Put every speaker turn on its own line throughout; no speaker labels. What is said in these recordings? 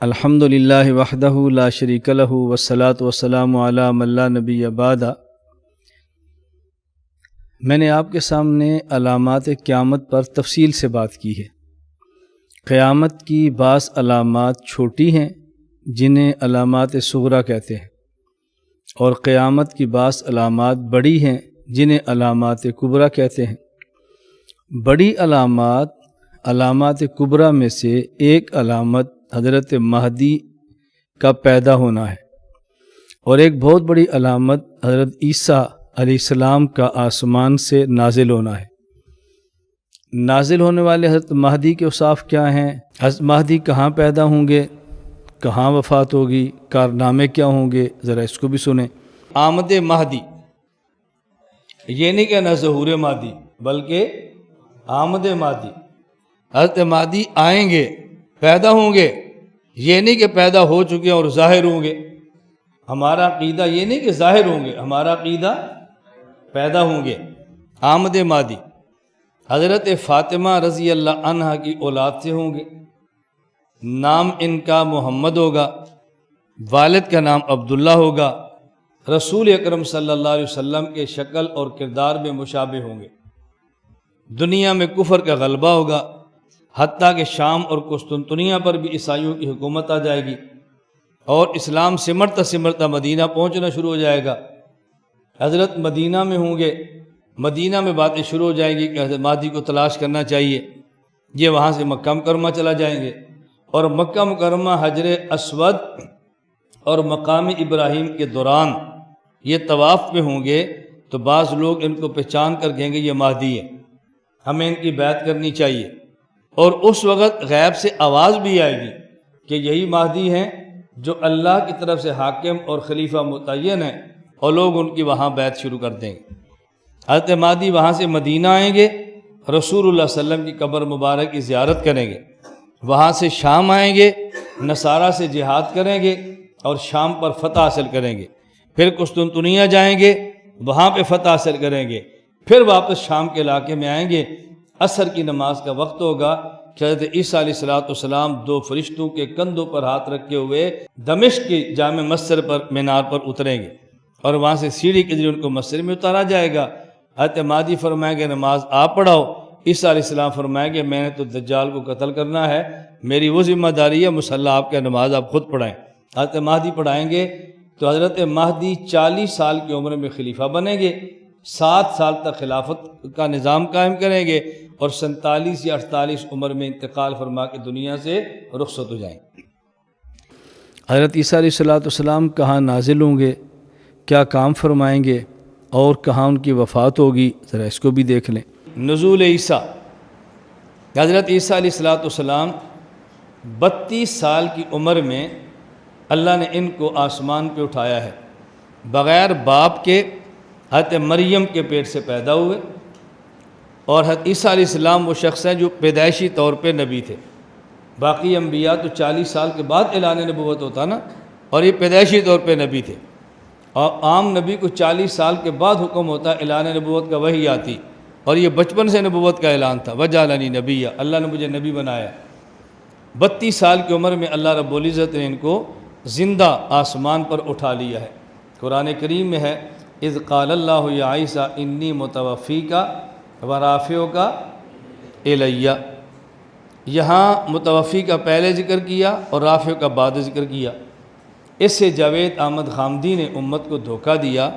الحمدللہ وحدہ لا شریک لہ والصلاۃ والسلام علی من لا نبی بعدہ۔ میں نے آپ کے سامنے علامات قیامت پر تفصیل سے بات کی ہے۔ قیامت کی بعض علامات چھوٹی ہیں جنہیں علامات صغریٰ کہتے ہیں، اور قیامت کی بعض علامات بڑی ہیں جنہیں علامات کبریٰ کہتے ہیں۔ بڑی علامات کبریٰ میں سے ایک علامت حضرت مہدی کا پیدا ہونا ہے، اور ایک بہت بڑی علامت حضرت عیسیٰ علیہ السلام کا آسمان سے نازل ہونا ہے۔ نازل ہونے والے حضرت مہدی کے اوصاف کیا ہیں؟ حضرت مہدی کہاں پیدا ہوں گے، کہاں وفات ہوگی، کارنامے کیا ہوں گے، ذرا اس کو بھی سنیں۔ آمد مہدی، یہ نہیں کہنا ظہور مہدی بلکہ آمد مہدی۔ حضرت مہدی آئیں گے، پیدا ہوں گے، یہ نہیں کہ پیدا ہو چکے اور ظاہر ہوں گے۔ ہمارا عقیدہ یہ نہیں کہ ظاہر ہوں گے، ہمارا عقیدہ پیدا ہوں گے۔ آمد مہدی حضرت فاطمہ رضی اللہ عنہ کی اولاد سے ہوں گے۔ نام ان کا محمد ہوگا، والد کا نام عبداللہ ہوگا۔ رسول اکرم صلی اللہ علیہ وسلم کے شکل اور کردار میں مشابہ ہوں گے۔ دنیا میں کفر کا غلبہ ہوگا، حتیٰ کہ شام اور قسطنطنیہ پر بھی عیسائیوں کی حکومت آ جائے گی، اور اسلام سمرتا سمرتا مدینہ پہنچنا شروع ہو جائے گا۔ حضرت مدینہ میں ہوں گے، مدینہ میں باتیں شروع ہو جائیں گی کہ حضرت مہدی کو تلاش کرنا چاہیے۔ یہ وہاں سے مکہ مکرمہ چلا جائیں گے، اور مکہ مکرمہ حجر اسود اور مقام ابراہیم کے دوران یہ طواف میں ہوں گے، تو بعض لوگ ان کو پہچان کر کہیں گے یہ مہدی ہے، ہمیں ان کی بیعت کرنی چاہیے۔ اور اس وقت غیب سے آواز بھی آئے گی کہ یہی مہدی ہیں جو اللہ کی طرف سے حاکم اور خلیفہ متعین ہیں، اور لوگ ان کی وہاں بیعت شروع کر دیں گے۔ حضرت مہدی وہاں سے مدینہ آئیں گے، رسول اللہ صلی اللہ علیہ وسلم کی قبر مبارک کی زیارت کریں گے۔ وہاں سے شام آئیں گے، نصارہ سے جہاد کریں گے اور شام پر فتح حاصل کریں گے۔ پھر قسطنطنیہ جائیں گے، وہاں پہ فتح حاصل کریں گے۔ پھر واپس شام کے علاقے میں آئیں گے۔ عصر کی نماز کا وقت ہوگا کہ حضرت عیسیٰ علیہ السلام دو فرشتوں کے کندھوں پر ہاتھ رکھے ہوئے دمشق کی جامع مسجد پر مینار پر اتریں گے، اور وہاں سے سیڑھی کے ذریعے ان کو مسجد میں اتارا جائے گا۔ حضرت مہدی فرمائیں گے نماز آپ پڑھاؤ۔ عیسیٰ علیہ السلام فرمائیں گے میں نے تو دجال کو قتل کرنا ہے، میری وہ ذمہ داری ہے، مصلی آپ کے نماز آپ خود پڑھائیں۔ حضرت مہدی پڑھائیں گے تو حضرت مہدی 40 سال کی عمر میں خلیفہ بنیں گے، 7 سال تک خلافت کا نظام قائم کریں گے، اور 47 یا 48 عمر میں انتقال فرما کے دنیا سے رخصت ہو جائیں گے۔ حضرت عیسیٰ علیہ السلام کہاں نازل ہوں گے، کیا کام فرمائیں گے، اور کہاں ان کی وفات ہوگی، ذرا اس کو بھی دیکھ لیں۔ نزول عیسیٰ، حضرت عیسیٰ علیہ السلام 32 سال کی عمر میں اللہ نے ان کو آسمان پہ اٹھایا ہے، بغیر باپ کے حضرت مریم کے پیٹ سے پیدا ہوئے۔ اور حضرت عیسیٰ علیہ السلام وہ شخص ہیں جو پیدائشی طور پہ نبی تھے۔ باقی انبیاء تو 40 سال کے بعد اعلان نبوت ہوتا نا، اور یہ پیدائشی طور پہ نبی تھے۔ اور عام نبی کو 40 سال کے بعد حکم ہوتا اعلان نبوت کا، وحی آتی، اور یہ بچپن سے نبوت کا اعلان تھا، وجعلنی نبیّا، اللہ نے مجھے نبی بنایا۔ 32 سال کی عمر میں اللہ رب العزت نے ان کو زندہ آسمان پر اٹھا لیا ہے۔ قرآن کریم میں ہے اذ قال اللہ یا عیسیٰ انی متوفیک ورافعک الی۔ یہاں متوفی کا پہلے ذکر کیا اور رافع کا بعد ذکر کیا۔ اس سے جاوید احمد خامدی نے امت کو دھوکہ دیا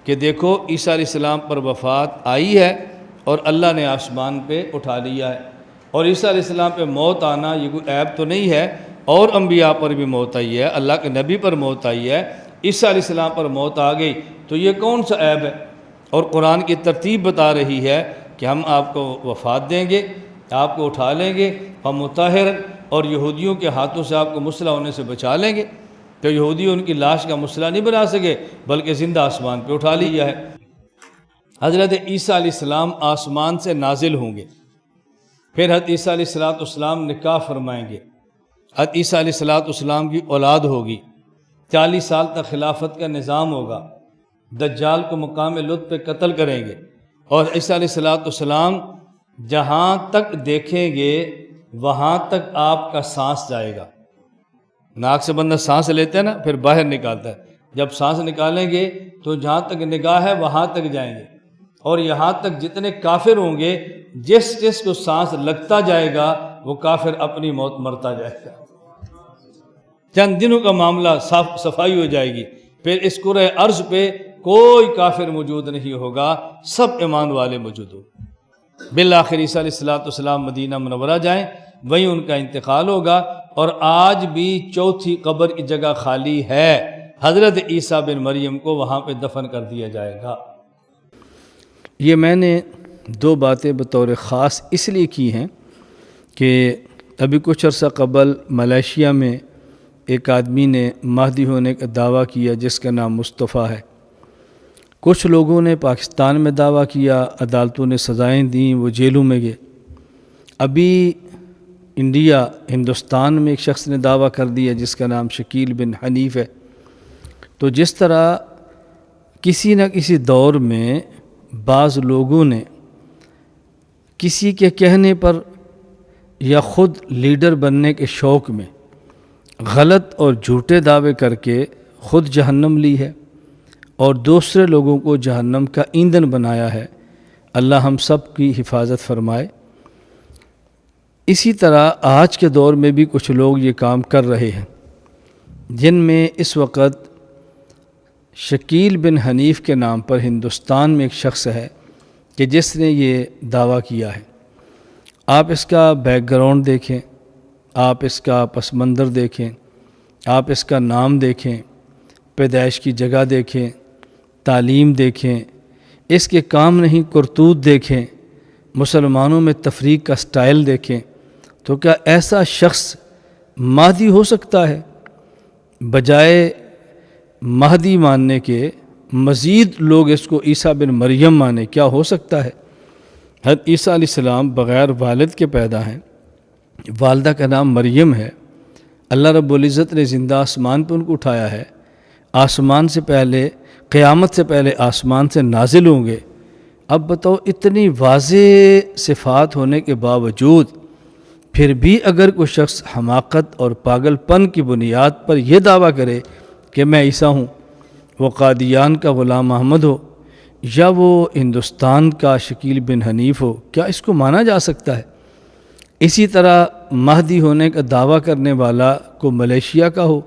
کہ دیکھو عیسیٰ علیہ السلام پر وفات آئی ہے اور اللہ نے آسمان پہ اٹھا لیا ہے، اور عیسیٰ علیہ السلام پہ موت آنا یہ کوئی عیب تو نہیں ہے، اور انبیاء پر بھی موت آئی ہے، اللہ کے نبی پر موت آئی ہے، عیسیٰ علیہ السلام پر موت آ گئی تو یہ کون سا عیب ہے؟ اور قرآن کی ترتیب بتا رہی ہے کہ ہم آپ کو وفات دیں گے، آپ کو اٹھا لیں گے، ہم مطہر، اور یہودیوں کے ہاتھوں سے آپ کو مسلح ہونے سے بچا لیں گے۔ تو یہودی ان کی لاش کا مسلح نہیں بنا سکے، بلکہ زندہ آسمان پہ اٹھا لیا ہے۔ حضرت عیسیٰ علیہ السلام آسمان سے نازل ہوں گے، پھر حضرت عیسیٰ علیہ السلام نکاح فرمائیں گے، حضرت عیسیٰ علیہ السلام کی اولاد ہوگی، 40 سال تک خلافت کا نظام ہوگا، دجال کو مقام لطف پہ قتل کریں گے، اور عیسیٰ علیہ السلام جہاں تک دیکھیں گے وہاں تک آپ کا سانس جائے گا۔ ناک سے بندہ سانس لیتا ہے نا، پھر باہر نکالتا ہے، جب سانس نکالیں گے تو جہاں تک نگاہ ہے وہاں تک جائیں گے، اور یہاں تک جتنے کافر ہوں گے، جس جس کو سانس لگتا جائے گا وہ کافر اپنی موت مرتا جائے گا۔ چند دنوں کا معاملہ صفائی ہو جائے گی، پھر اس کرۂ ارض پہ کوئی کافر موجود نہیں ہوگا، سب ایمان والے موجود ہوں۔ بالآخر عیسیٰ علیہ السلام مدینہ منورہ جائیں، وہیں ان کا انتقال ہوگا، اور آج بھی چوتھی قبر کی جگہ خالی ہے، حضرت عیسیٰ بن مریم کو وہاں پہ دفن کر دیا جائے گا۔ یہ میں نے دو باتیں بطور خاص اس لیے کی ہیں کہ ابھی کچھ عرصہ قبل ملیشیا میں ایک آدمی نے مہدی ہونے کا دعویٰ کیا جس کا نام مصطفیٰ ہے۔ کچھ لوگوں نے پاکستان میں دعویٰ کیا، عدالتوں نے سزائیں دیں، وہ جیلوں میں گئے۔ ابھی ہندوستان میں ایک شخص نے دعویٰ کر دیا جس کا نام شکیل بن حنیف ہے۔ تو جس طرح کسی نہ کسی دور میں بعض لوگوں نے کسی کے کہنے پر یا خود لیڈر بننے کے شوق میں غلط اور جھوٹے دعوے کر کے خود جہنم لی ہے اور دوسرے لوگوں کو جہنم کا ایندھن بنایا ہے۔ اللہ ہم سب کی حفاظت فرمائے۔ اسی طرح آج کے دور میں بھی کچھ لوگ یہ کام کر رہے ہیں، جن میں اس وقت شکیل بن حنیف کے نام پر ہندوستان میں ایک شخص ہے کہ جس نے یہ دعویٰ کیا ہے۔ آپ اس کا بیک گراؤنڈ دیکھیں، آپ اس کا پس منظر دیکھیں، آپ اس کا نام دیکھیں، پیدائش کی جگہ دیکھیں، تعلیم دیکھیں، اس کے کام نہیں کرتوت دیکھیں، مسلمانوں میں تفریق کا سٹائل دیکھیں، تو کیا ایسا شخص مہدی ہو سکتا ہے؟ بجائے مہدی ماننے کے مزید لوگ اس کو عیسیٰ بن مریم مانے، کیا ہو سکتا ہے؟ حضرت عیسیٰ علیہ السلام بغیر والد کے پیدا ہیں، والدہ کا نام مریم ہے۔ اللہ رب العزت نے زندہ آسمان پہ ان کو اٹھایا ہے، آسمان سے پہلے، قیامت سے پہلے آسمان سے نازل ہوں گے۔ اب بتاؤ، اتنی واضح صفات ہونے کے باوجود پھر بھی اگر کوئی شخص حماقت اور پاگل پن کی بنیاد پر یہ دعویٰ کرے کہ میں عیسیٰ ہوں، وہ قادیان کا غلام محمد ہو یا وہ ہندوستان کا شکیل بن حنیف ہو، کیا اس کو مانا جا سکتا ہے؟ اسی طرح مہدی ہونے کا دعویٰ کرنے والا کو ملیشیا کا ہو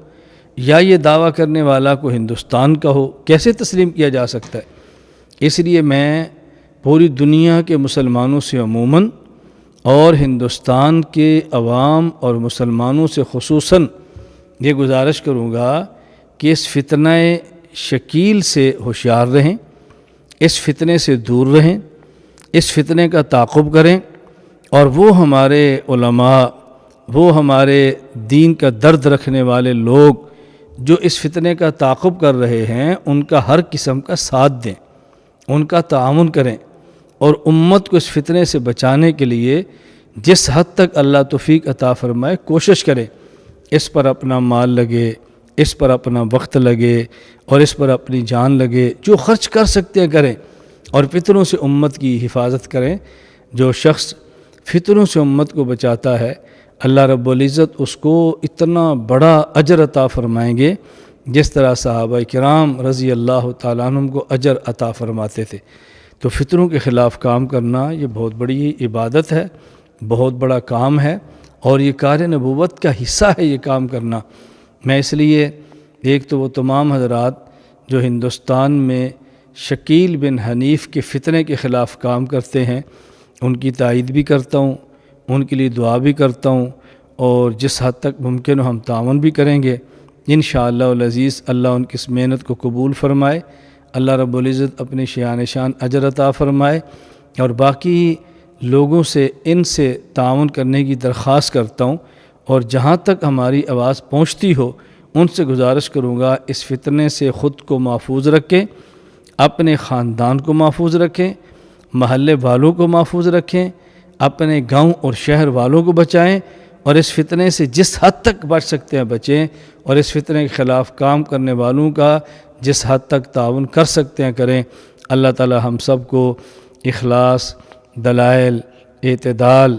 یا یہ دعویٰ کرنے والا کو ہندوستان کا ہو، کیسے تسلیم کیا جا سکتا ہے؟ اس لیے میں پوری دنیا کے مسلمانوں سے عموماً اور ہندوستان کے عوام اور مسلمانوں سے خصوصاً یہ گزارش کروں گا کہ اس فتنہ شکیل سے ہوشیار رہیں، اس فتنے سے دور رہیں، اس فتنے کا تعاقب کریں، اور وہ ہمارے علماء، وہ ہمارے دین کا درد رکھنے والے لوگ جو اس فتنے کا تعاقب کر رہے ہیں، ان کا ہر قسم کا ساتھ دیں، ان کا تعاون کریں، اور امت کو اس فتنے سے بچانے کے لیے جس حد تک اللہ توفیق عطا فرمائے کوشش کریں، اس پر اپنا مال لگے، اس پر اپنا وقت لگے، اور اس پر اپنی جان لگے، جو خرچ کر سکتے ہیں کریں، اور فتنوں سے امت کی حفاظت کریں۔ جو شخص فتنوں سے امت کو بچاتا ہے، اللہ رب العزت اس کو اتنا بڑا اجر عطا فرمائیں گے جس طرح صحابہ کرام رضی اللہ تعالیٰ عنہم کو اجر عطا فرماتے تھے۔ تو فتنوں کے خلاف کام کرنا یہ بہت بڑی عبادت ہے، بہت بڑا کام ہے، اور یہ کار نبوت کا حصہ ہے یہ کام کرنا۔ میں اس لیے ایک تو وہ تمام حضرات جو ہندوستان میں شکیل بن حنیف کے فتنے کے خلاف کام کرتے ہیں، ان کی تائید بھی کرتا ہوں، ان کے لیے دعا بھی کرتا ہوں، اور جس حد تک ممکن ہو ہم تعاون بھی کریں گے انشاءاللہ العزیز۔ اللہ ان کی اس محنت کو قبول فرمائے، اللہ رب العزت اپنے شان شان اجر عطا فرمائے، اور باقی لوگوں سے ان سے تعاون کرنے کی درخواست کرتا ہوں، اور جہاں تک ہماری آواز پہنچتی ہو ان سے گزارش کروں گا اس فتنے سے خود کو محفوظ رکھیں، اپنے خاندان کو محفوظ رکھیں، محلے والوں کو محفوظ رکھیں، اپنے گاؤں اور شہر والوں کو بچائیں، اور اس فتنے سے جس حد تک بچ سکتے ہیں بچیں، اور اس فتنے کے خلاف کام کرنے والوں کا جس حد تک تعاون کر سکتے ہیں کریں۔ اللہ تعالی ہم سب کو اخلاص، دلائل، اعتدال